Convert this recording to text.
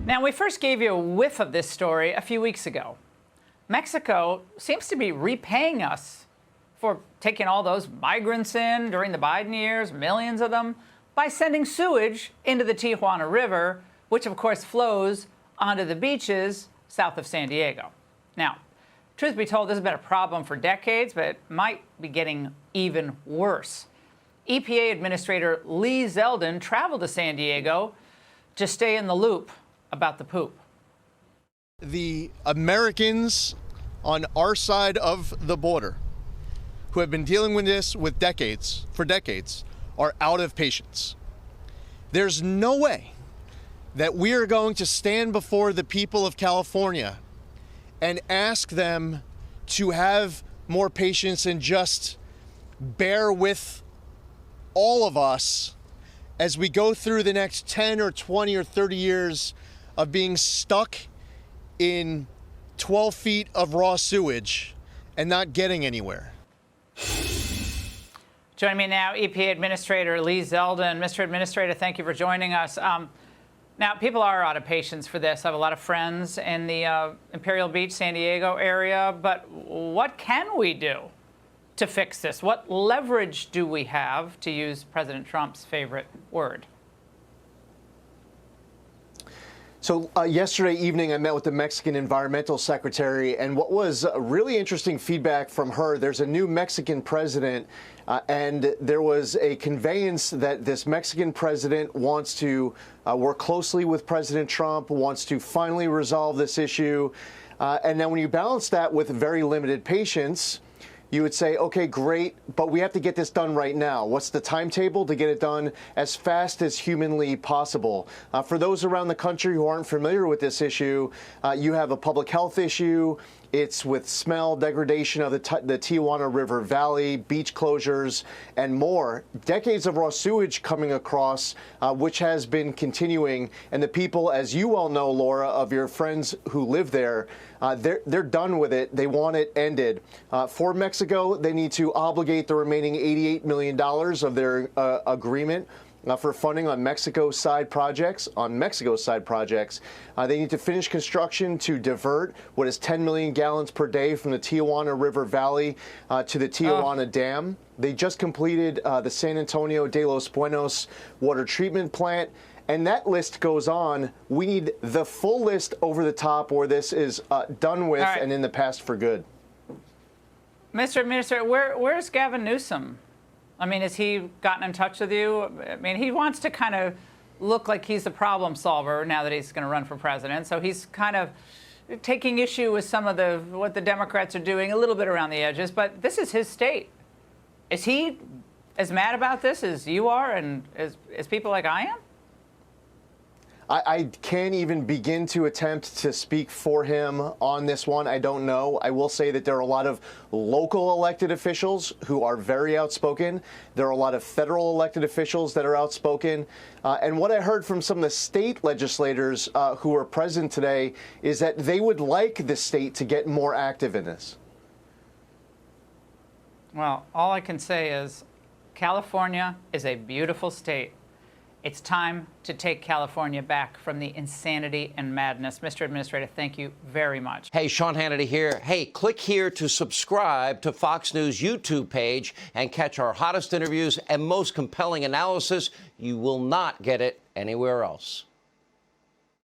Now, we first gave you a whiff of this story a few weeks ago. Mexico seems to be repaying us for taking all those migrants in during the Biden years, millions of them, by sending sewage into the Tijuana River, which of course flows onto the beaches south of San Diego. Now, truth be told, this has been a problem for decades, but it might be getting even worse. EPA Administrator Lee Zeldin traveled to San Diego to stay in the loop about the poop. The Americans on our side of the border who have been dealing with this for decades, are out of patience. There's no way that we are going to stand before the people of California and ask them to have more patience and just bear with all of us as we go through the next 10 or 20 or 30 years of being stuck in 12 feet of raw sewage and not getting anywhere. Joining me now, EPA Administrator Lee Zeldin. Mr. Administrator, thank you for joining us. Now, people are out of patience for this. I have a lot of friends in the Imperial Beach, San Diego area, but what can we do to fix this? What leverage do we have, to use President Trump's favorite word? So yesterday evening, I met with the Mexican environmental secretary, and what was really interesting feedback from her, there's a new Mexican president, and there was a conveyance that this Mexican president wants to work closely with President Trump, wants to finally resolve this issue. And then when you balance that with very limited patience, you would say, okay, great, but we have to get this done right now. What's the timetable to get it done as fast as humanly possible? For those around the country who aren't familiar with this issue, you have a public health issue. It's with smell, degradation of the Tijuana River Valley, beach closures, and more. Decades of raw sewage coming across, which has been continuing. And the people, as you well know, Laura, of your friends who live there, they're done with it. They want it ended. For Mexico, they need to obligate the remaining $88 million of their agreement for funding on Mexico's side projects. They need to finish construction to divert what is 10 million gallons per day from the Tijuana River Valley to the Tijuana Dam. They just completed the San Antonio de los Buenos water treatment plant. And that list goes on. We need the full list over the top where this is done with and in the past for good. Mr. Administrator, where's Gavin Newsom? I mean, has he gotten in touch with you? I mean, he wants to kind of look like he's the problem solver now that he's going to run for president. So he's kind of taking issue with some of what the Democrats are doing, a little bit around the edges. But this is his state. Is he as mad about this as you are and as people like I am? I can't even begin to attempt to speak for him on this one. I don't know. I will say that there are a lot of local elected officials who are very outspoken. There are a lot of federal elected officials that are outspoken. And what I heard from some of the state legislators who are present today is that they would like the state to get more active in this. Well, all I can say is California is a beautiful state. It's time to take California back from the insanity and madness. Mr. Administrator, thank you very much. Hey, Sean Hannity here. Hey, click here to subscribe to Fox News YouTube page and catch our hottest interviews and most compelling analysis. You will not get it anywhere else.